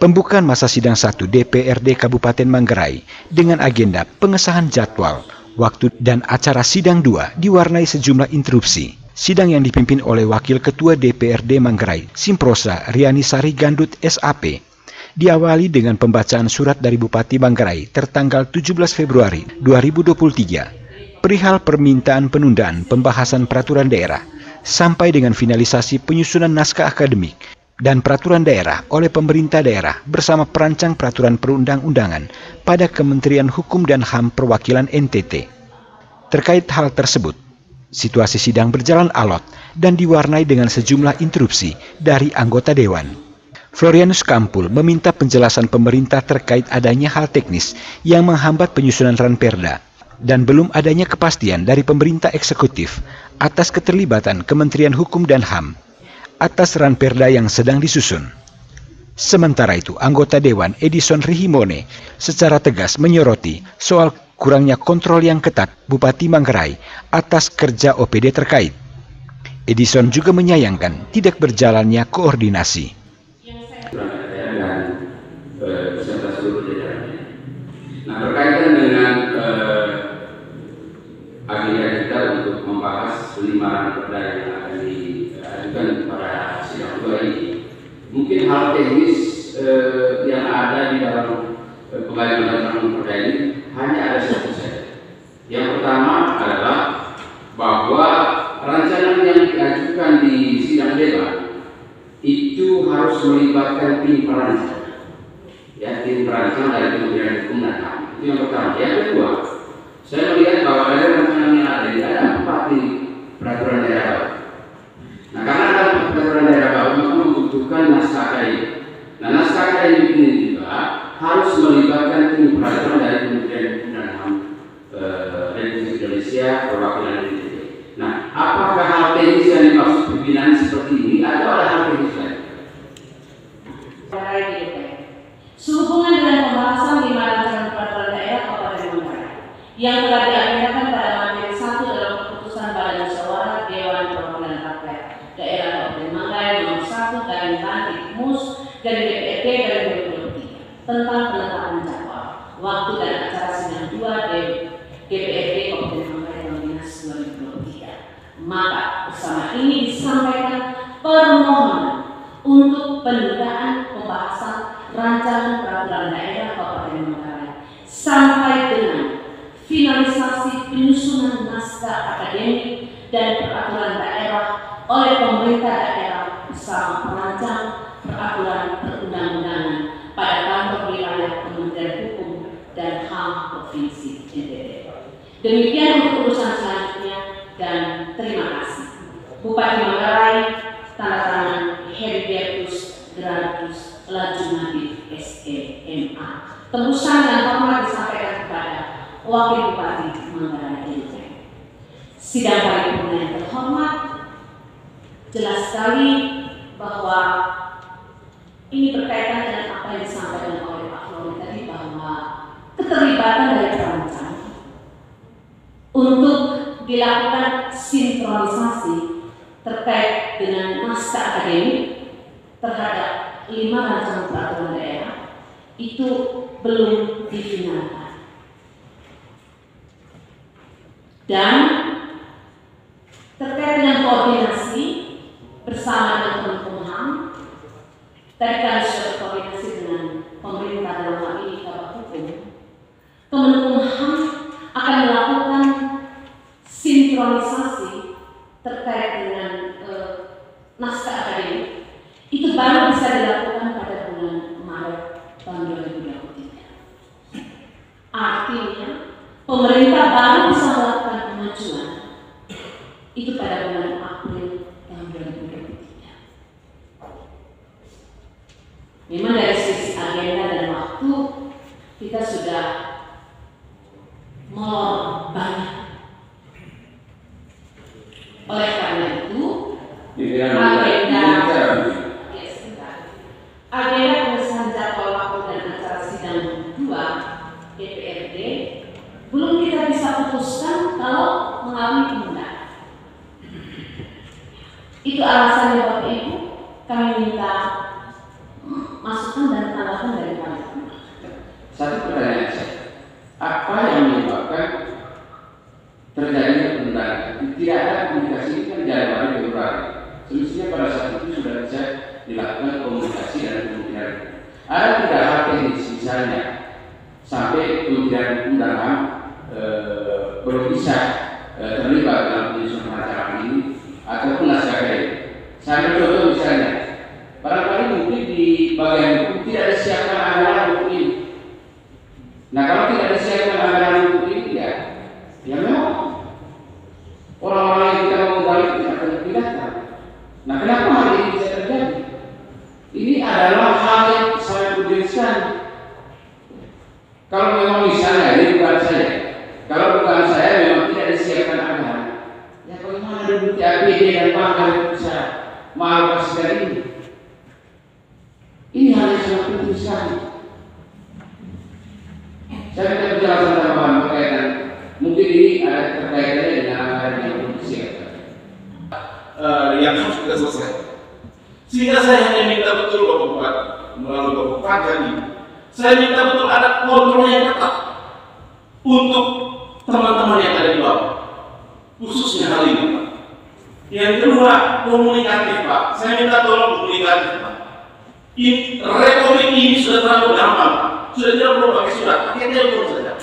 Pembukaan masa sidang 1 DPRD Kabupaten Manggarai dengan agenda pengesahan jadwal, waktu dan acara sidang 2 diwarnai sejumlah interupsi. Sidang yang dipimpin oleh Wakil Ketua DPRD Manggarai, Simprosa Riani Sari Gandut SAP, diawali dengan pembacaan surat dari Bupati Manggarai tertanggal 17 Februari 2023 perihal permintaan penundaan pembahasan peraturan daerah sampai dengan finalisasi penyusunan naskah akademik dan peraturan daerah oleh pemerintah daerah bersama perancang peraturan perundang-undangan pada Kementerian Hukum dan HAM Perwakilan NTT. Terkait hal tersebut, situasi sidang berjalan alot dan diwarnai dengan sejumlah interupsi dari anggota Dewan. Florianus Kampul meminta penjelasan pemerintah terkait adanya hal teknis yang menghambat penyusunan Ranperda dan belum adanya kepastian dari pemerintah eksekutif atas keterlibatan Kementerian Hukum dan HAM atas Ranperda yang sedang disusun. Sementara itu, anggota Dewan Edison Rihimone secara tegas menyoroti soal kurangnya kontrol yang ketat Bupati Manggarai atas kerja OPD terkait. Edison juga menyayangkan tidak berjalannya koordinasi. Nah, berkaitan dengan agenda kita untuk membahas 5 Ranperda yang akan diajukan pada sidang 2 ini, mungkin hal teknis yang ada di dalam pembahasan Ranperda ini hanya ada satu saja. Yang pertama adalah bahwa rancangan yang diajukan di sidang dewan itu harus melibatkan tim perancang, ya, tim perancang dari Kementerian Hukum dan HAM. Itu yang pertama. Yang kedua, saya melihat bahwa ada rancangan yang ada 4 di peraturan daerah baru. Nah, karena ada peraturan daerah baru, maka membutuhkan naskah akademik. Nah, naskah akademik ini juga harus melibatkan tim perancang dari Kementerian Hukum dan HAM Republik Indonesia perwakilan NTT. Nah, apakah hal teknis yang dimaksud pembinaan seperti ini atau ada hal teknis lain? Sehubungan dengan pembahasan 5 rancangan peraturan daerah Kabupaten Manggarai yang telah diagendakan pada materi 1 dalam keputusan Badan Musyawarah Dewan Perwakilan Rakyat Daerah Kabupaten Manggarai nomor 1 garing Lantik Mus dari DPRD dari 2023 tentang penetapan jadwal, waktu dan acara sidang 2 DPRD Kabupaten Manggarai tahun 2023. Maka bersama ini disampaikan permohonan untuk penundaan pembahasan rancangan peraturan daerah Kabupaten Manggarai sampai dengan finalisasi penyusunan naskah akademik dan peraturan daerah oleh pemerintah daerah bersama perancang peraturan perundang-undangan pada kantor wilayah Kementerian Hukum dan HAM Provinsi NTT. Demikian untuk urusan selanjutnya dan terima kasih. Bupati Manggarai, tanda tangan Heribertus Gradus Lajunadi SEMA. Tembusan dan hormat disampaikan kepada Wakil Bupati Manggarai NTT. Sidang paripurna yang terhormat, jelas sekali bahwa ini berkaitan dengan apa yang disampaikan oleh Pak Flori tadi, bahwa keterlibatan dari perancang untuk dilakukan sinkronisasi terkait dengan naskah akademik terhadap 5 rancangan peraturan daerah itu belum difinalkan. Dan terkait dengan koordinasi bersama dengan Kemenkumham, tadi kami sudah koordinasi dengan pemerintah dalam hal ini Kabak Hukum. Kemenkumham akan melakukan sinkronisasi terkait dengan naskah akademik. Itu baru bisa dilakukan pada bulan Maret tahun 2023. Artinya pemerintah baru bisa melakukan pengajuan itu pada bulan April tahun 2023. Memang dari sisi agenda dan waktu kita sudah molor banyak. Oleh karena itu, agenda pengesahan jadwal waktu dan acara sidang 2 DPRD belum kita bisa putuskan kalau mengalami penundaan. Itu alasannya Bapak Ibu, kami minta masukan dan tanggapan dari Pak. Satu pertanyaan saya, apa yang menyebabkan terjadinya penundaan? Tidak ada komunikasi ini kan Januari Februari. Semestinya pada saat itu sudah bisa dilakukan komunikasi dan kemungkinan. Ada tidak hal teknis misalnya sampai Kementerian Hukum dan HAM belum bisa terlibat dalam penyusunan rancangan ini ataupun naskah ini. Saya contoh misalnya, barangkali mungkin di bagian hukum tidak disiapkan anggaran untuk ini. Nah kalau tidak disiapkan anggaran untuk ini, ya memang orang-orang yang kita mau menggali tidak akan dipindahkan. Nah kenapa hal ini bisa terjadi? Ini adalah hal yang sangat urgent sekali. Kalau memang misalnya, ini bukan saya. Kalau bukan saya memang tidak disiapkan anggaran. Ya bagaimana ada bukti APD dan bangga yang bisa mengalokasikan ini? Ini hal yang sangat penting sekali. Saya minta penjelasan tambahan berkaitan. Mungkin ini ada terkaitannya dengan anggaran yang belum disiapkan. Yang harus kita selesai. Sehingga saya hanya minta betul Bapak Bupati melalui Bapak Bupati ini. Saya minta betul ada kontrol yang ketat untuk teman-teman yang ada di bawah, khususnya hal ini, Pak. Yang kedua, komunikatif, Pak. Saya minta tolong komunikatif, Pak. Republik ini sudah terlalu gampang, sudah tidak perlu pakai surat, pakai telepon saja.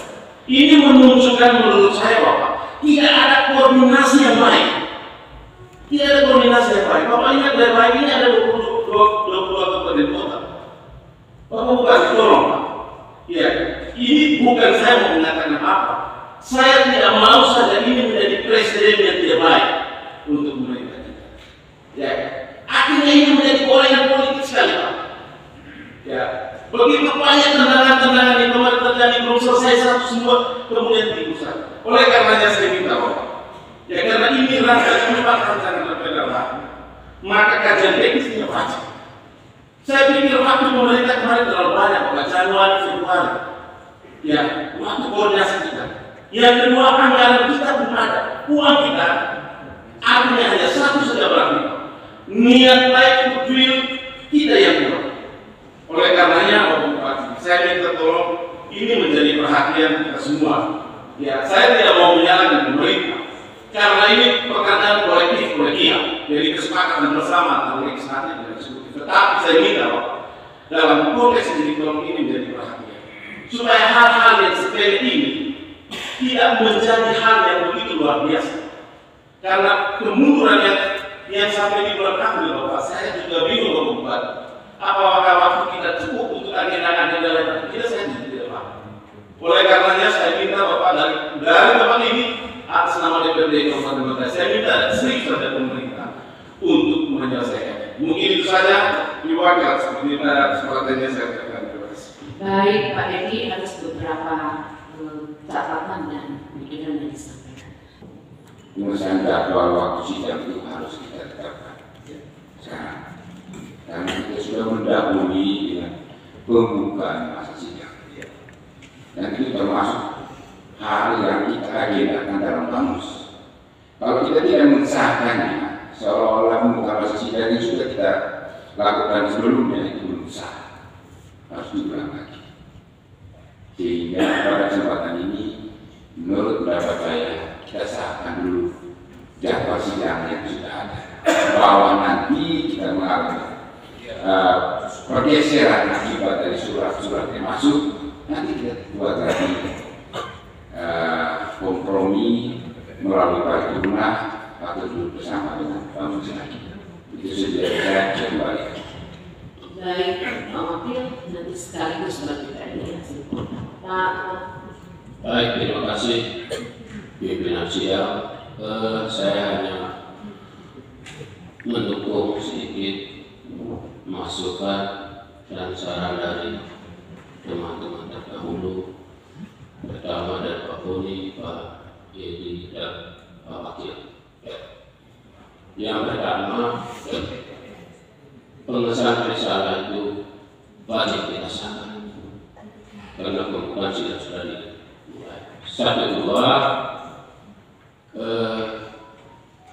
Ini menunjukkan menurut saya, Bapak, tidak ada koordinasi yang baik. Tidak ada koordinasi yang baik. Bapak ingat dari baik ini ada 22 kabupaten kota. Bapak bukan tolong, Pak. Ya, ini bukan saya mau mengatakan apa. Saya tidak mau saja ini menjadi presiden yang tidak baik untuk pemerintah kita. Ya, akhirnya ini menjadi gorengan politik sekali, Pak. Ya, begitu banyak tendangan-tendangan yang kemarin terjadi belum selesai satu semua kemudian diusah. Oleh karenanya saya minta, Bapak. Ya, karena ini rancangan terpedal, maka kajian teknisnya wajib. Saya pikir waktu pemerintah kemarin terlalu banyak, Pak. Januari, Februari. Ya, waktu koordinasi kita. Yang kedua, anggaran kita belum ada, uang kita ada. Artinya hanya satu saja berarti. Niat baik untuk duit tidak yang kurang. Oleh karenanya, Bapak Bupati, saya minta tolong ini menjadi perhatian kita semua. Ya, saya tidak mau menyalahkan pemerintah. Karena ini pekerjaan kolektif kolegial, jadi kesepakatan bersama antara legislatif dan eksekutif. Tetapi saya minta, Pak, dalam konteks ini tolong ini menjadi perhatian, supaya hal-hal yang sepele ini tidak menjadi hal yang begitu luar biasa. Karena kemunduran yang sampai di bulan April, Bapak, saya juga bingung, Bapak Bupati. Apakah waktu kita cukup untuk agenda-agenda lain? Tidak, saya tidak paham. Oleh karenanya saya minta Bapak dari tempat ini atas nama DPRD Kabupaten Banggai, saya minta serius pada pemerintah untuk menyelesaikannya. Mungkin itu saja diwakil seperti kesempatannya saya ucapkan terima kasih. Baik Pak Edi atas beberapa catatan dan pikiran yang disampaikan. Penyelesaian jadwal waktu sidang itu harus kita tetapkan sekarang. Karena kita sudah mendahului dengan pembukaan masa sidang. Dan itu termasuk hal yang kita agendakan dalam kamus. Kalau kita tidak mengesahkannya, seolah-olah pembukaan masa sidang yang sudah kita lakukan sebelumnya itu belum sah, harus diulang lagi. Sehingga pada kesempatan ini, menurut pendapat saya, kita sahkan dulu jadwal sidang yang sudah ada. Bahwa nanti kita mengalami pergeseran akibat dari surat-surat yang masuk, nanti kita buat lagi kompromi melalui paripurna atau duduk bersama dengan Bamus lagi. Itu saja saya kembali. Baik, Pak Wakil, nanti sekaligus kita ini hasil Pak. Baik, terima kasih pimpinan sidang. Saya hanya mendukung sedikit masukan dan saran dari teman-teman terdahulu, pertama dari Pak Boni, Pak Edi, dan Pak Wakil. Yang pertama, pengesahan risalah itu wajib kita sahkan karena pembukaan sidang sudah dimulai. Satu, dua,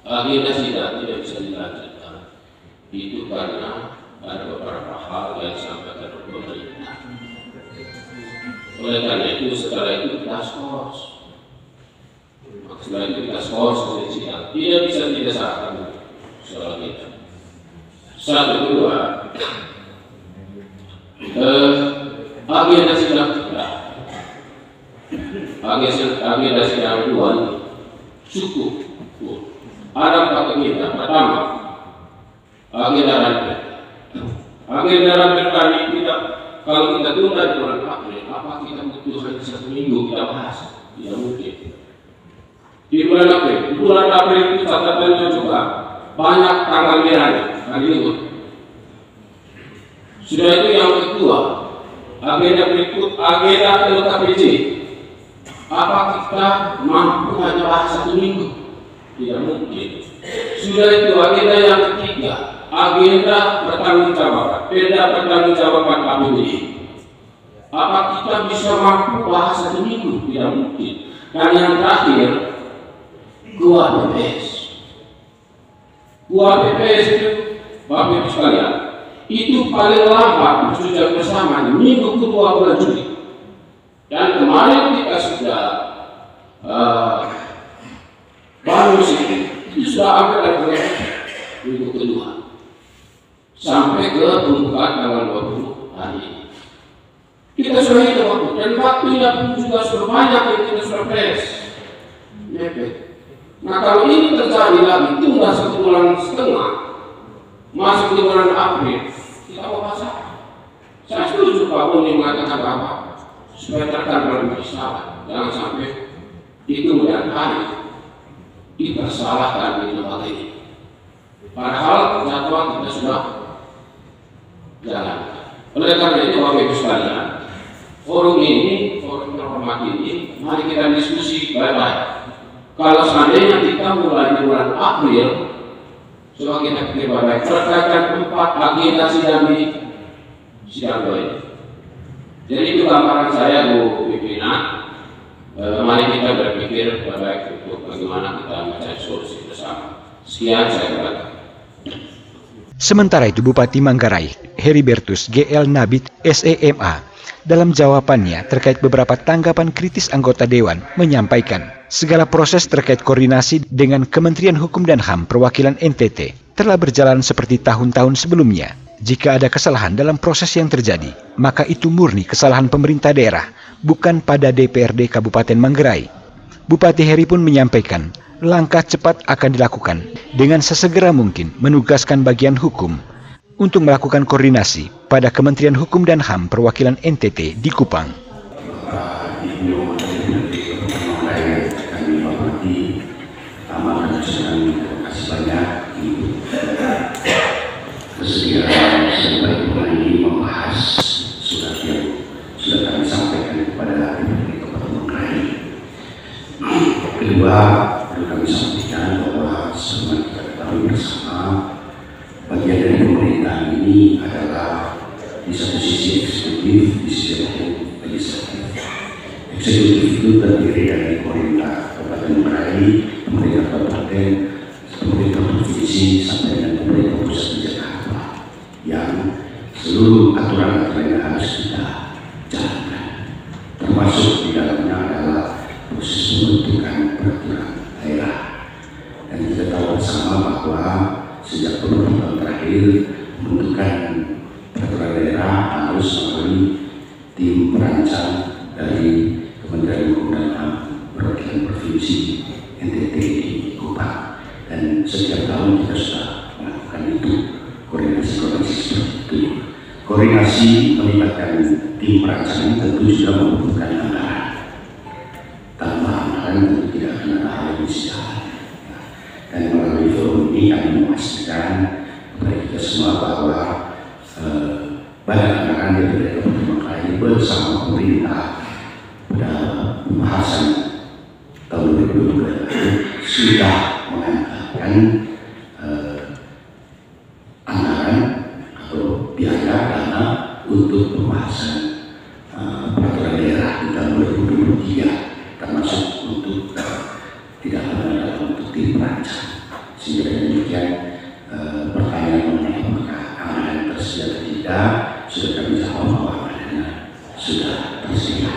agenda sidang tidak bisa dilanjutkan. Itu karena ada beberapa hal yang disampaikan Oleh karena itu setelah itu kita skors. Setelah itu kita skors hasil sidang. Tidak bisa didasarkan soal kita. Satu kedua, agenda sidang kita, agenda sidang dua cukup. Ada empat agenda. Pertama, agenda rakyat. Agenda rakyat kali tidak, kalau kita tunda di bulan April, apa kita butuh hanya 1 minggu kita bahas? Tidak mungkin. Di bulan April itu catatannya juga banyak tanggal merahnya, hari libur. Sudah itu yang kedua, agenda berikut, agenda LKPJ. Apa kita mampu hanya bahas 1 minggu? Tidak mungkin. Sudah itu agenda yang ketiga, agenda pertanggungjawaban, pertanggungjawaban APBD. Apa kita bisa mampu bahas 1 minggu? Tidak mungkin. Dan yang terakhir, Gua PPS. Gua PPS itu, Bapak Ibu sekalian, itu paling lambat sudah bersama di minggu kedua bulan Juli. Dan kemarin kita sudah baru itu sudah hampir dari minggu kedua sampai ke pembukaan tanggal 20 hari ini. Kita sudah hidup waktu, dan waktunya pun juga sudah banyak yang kita sudah press. Nah kalau ini terjadi lagi, tunda 1,5 bulan, masuk di bulan April, kita mau bahas apa? Saya setuju Pak Boni mengatakan apa? Supaya terkadang lebih salah, jangan sampai di kemudian hari dipersalahkan di lembaga ini. Padahal jadwal kita sudah jalan. Oleh karena itu Bapak Ibu sekalian, forum ini, forum terhormat ini, mari kita diskusi baik-baik. Kalau seandainya kita mulai di bulan April, coba kita pikir baik-baik terkait 4 agenda sidang di sidang 2 ini. Jadi itu gambaran saya Bu pimpinan. Mari kita berpikir baik-baik untuk bagaimana kita mencari solusi bersama. Sekian saya katakan. Sementara itu Bupati Manggarai, Heribertus GL Nabit SEMA, dalam jawabannya terkait beberapa tanggapan kritis anggota Dewan menyampaikan segala proses terkait koordinasi dengan Kementerian Hukum dan HAM perwakilan NTT telah berjalan seperti tahun-tahun sebelumnya. Jika ada kesalahan dalam proses yang terjadi, maka itu murni kesalahan pemerintah daerah, bukan pada DPRD Kabupaten Manggarai. Bupati Heri pun menyampaikan langkah cepat akan dilakukan dengan sesegera mungkin menugaskan bagian hukum untuk melakukan koordinasi pada Kementerian Hukum dan HAM perwakilan NTT di Kupang. Kesediaan sebagai ini membahas surat yang sudah kami sampaikan kepada Kabupaten Manggarai. Kedua, perlu kami sampaikan bahwa semua kita ketahui bersama bagian dari pemerintahan ini adalah di satu sisi eksekutif, di sisi lain legislatif. Eksekutif itu terdiri dari pemerintah Kabupaten Manggarai, pemerintah kabupaten, pemerintah provinsi sampai dengan pemerintah pusat di Jakarta, yang seluruh aturan-aturan yang harus kita jalankan, termasuk di dalamnya adalah proses pembentukan peraturan daerah. Dan kita tahu bersama bahwa sejak beberapa tahun terakhir pembentukan peraturan daerah harus melalui tim perancang dari Kementerian Hukum dan HAM perwakilan provinsi NTT di Kupang. Dan setiap tahun kita sudah melakukan itu, koordinasi seperti itu. Koordinasi melibatkan tim perancang tentu sudah membutuhkan anggaran. Tanpa anggaran tentu tidak akan ada hal yang bisa. Dan melalui forum ini kami memastikan kepada kita semua bahwa badan anggaran dari Kabupaten Manggarai bersama pemerintah pada pembahasan tahun 2022 sudah menganggarkan anggaran atau biaya dana untuk pembahasan peraturan daerah di tahun 2023, termasuk untuk tidak ada untuk tim perancang. Sehingga demikian pertanyaan mengenai apakah anggaran tersedia atau tidak sudah kami jawab bahwa anggarannya sudah tersedia.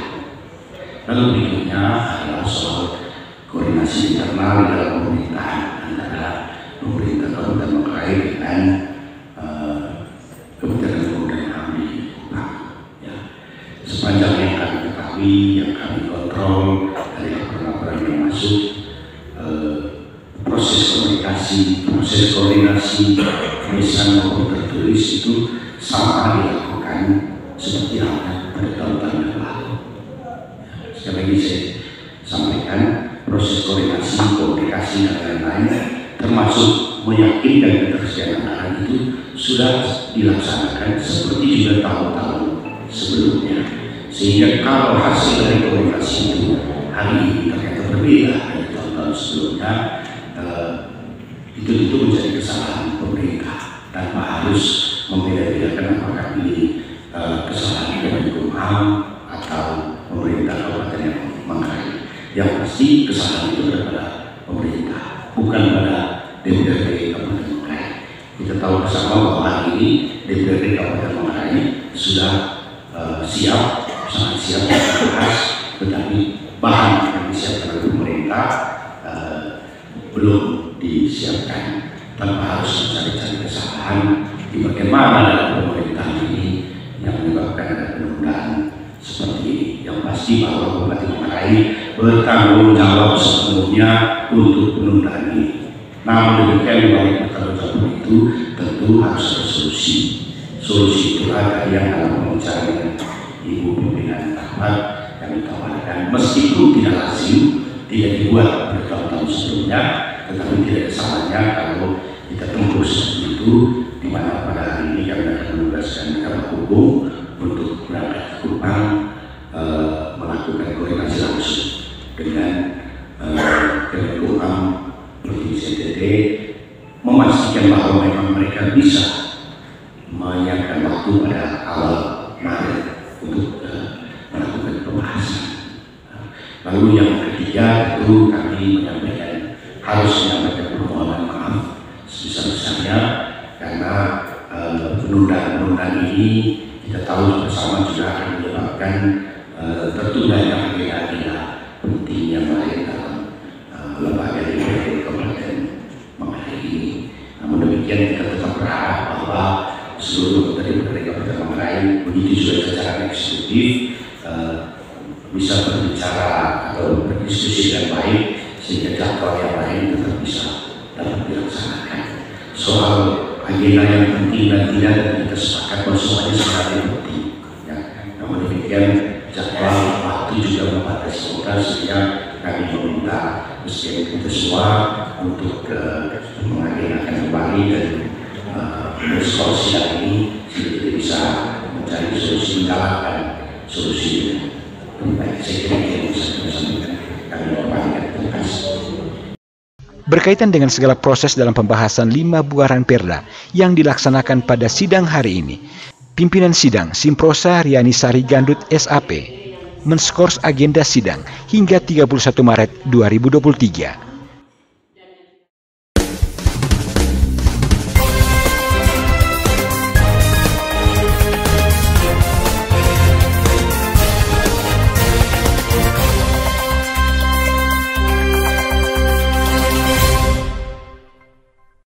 Lalu berikutnya adalah soal koordinasi internal dalam pemerintahan antara pemerintah Kabupaten Manggarai dengan Kementerian Pemuda dan HAM di Kupang. Ya. Sepanjang yang kami ketahui, yang kami kontrol dari laporan-laporan yang masuk, proses komunikasi, proses koordinasi, tulisan maupun tertulis itu sama dilakukan seperti halnya pada tahun-tahun yang lalu. Sekali lagi saya sampaikan, proses koordinasi, komunikasi dan lain-lain, termasuk meyakinkan ketersediaan anggaran itu sudah dilaksanakan seperti juga tahun-tahun sebelumnya. Sehingga kalau hasil dari komunikasi itu hari ini ternyata berbeda dari tahun-tahun sebelumnya, itu menjadi kesalahan pemerintah tanpa harus membeda-bedakan apakah ini kesalahan Kemenkumham atau pemerintah Kabupaten Manggarai. Yang pasti kesalahan itu adalah pemerintah, bukan pada DPRD Kabupaten Manggarai. Kita tahu bersama bahwa hari ini DPRD Kabupaten Manggarai sudah siap, sangat siap dibahas, tetapi bahan yang disiapkan oleh pemerintah belum disiapkan, tanpa harus mencari-cari kesalahan di bagaimana dalam pemerintahan ini yang menyebabkan ada penundaan seperti ini. Yang pasti bahwa Bupati Manggarai bertanggung jawab sepenuhnya untuk penundaan ini. Namun demikian, baik bertanggung jawab itu tentu harus ada solusi. Solusi itulah tadi yang dalam pembicaraan dengan Ibu Pimpinan Rahmat kami tawarkan, meskipun tidak lazim, tidak dibuat bertahun-tahun sebelumnya, tetapi tidak ada salahnya kalau kita tempuh seperti itu, di mana pada hari ini kami akan menugaskan Kabak Hukum untuk berangkat ke Kupang, melakukan koordinasi langsung dengan Kemenkumham Provinsi NTT, memastikan bahwa memang mereka bisa menyiapkan waktu pada awal Maret untuk melakukan pembahasan. Lalu yang ketiga itu kami harus menyampaikan permohonan maaf sebesar-besarnya karena penundaan ini kita tahu bersama juga akan menyebabkan tertundanya agenda penting yang lain dalam lembaga DPRD Kabupaten Manggarai ini. Namun demikian kita tetap berharap bahwa seluruh DPRD Kabupaten Manggarai, begitu juga jajaran eksekutif, bisa berbicara atau berdiskusi dengan baik sehingga jadwal yang lain tetap bisa dapat dilaksanakan. Soal agenda yang penting dan tidak, dan kita sepakat bahwa semuanya sangat penting. Ya. Namun demikian jadwal waktu juga membatasi kita, sehingga kami meminta meski kita semua untuk mengagendakan kembali dan diskusi ini sehingga kita bisa mencari solusi, menjalankan solusi terbaik. Saya kira itu bisa kita sampaikan. Kami kembalikan. Terima kasih. Berkaitan dengan segala proses dalam pembahasan 5 buaran perda yang dilaksanakan pada sidang hari ini, pimpinan sidang Simprosa Riani Sari Gandut SAP menskors agenda sidang hingga 31 Maret 2023.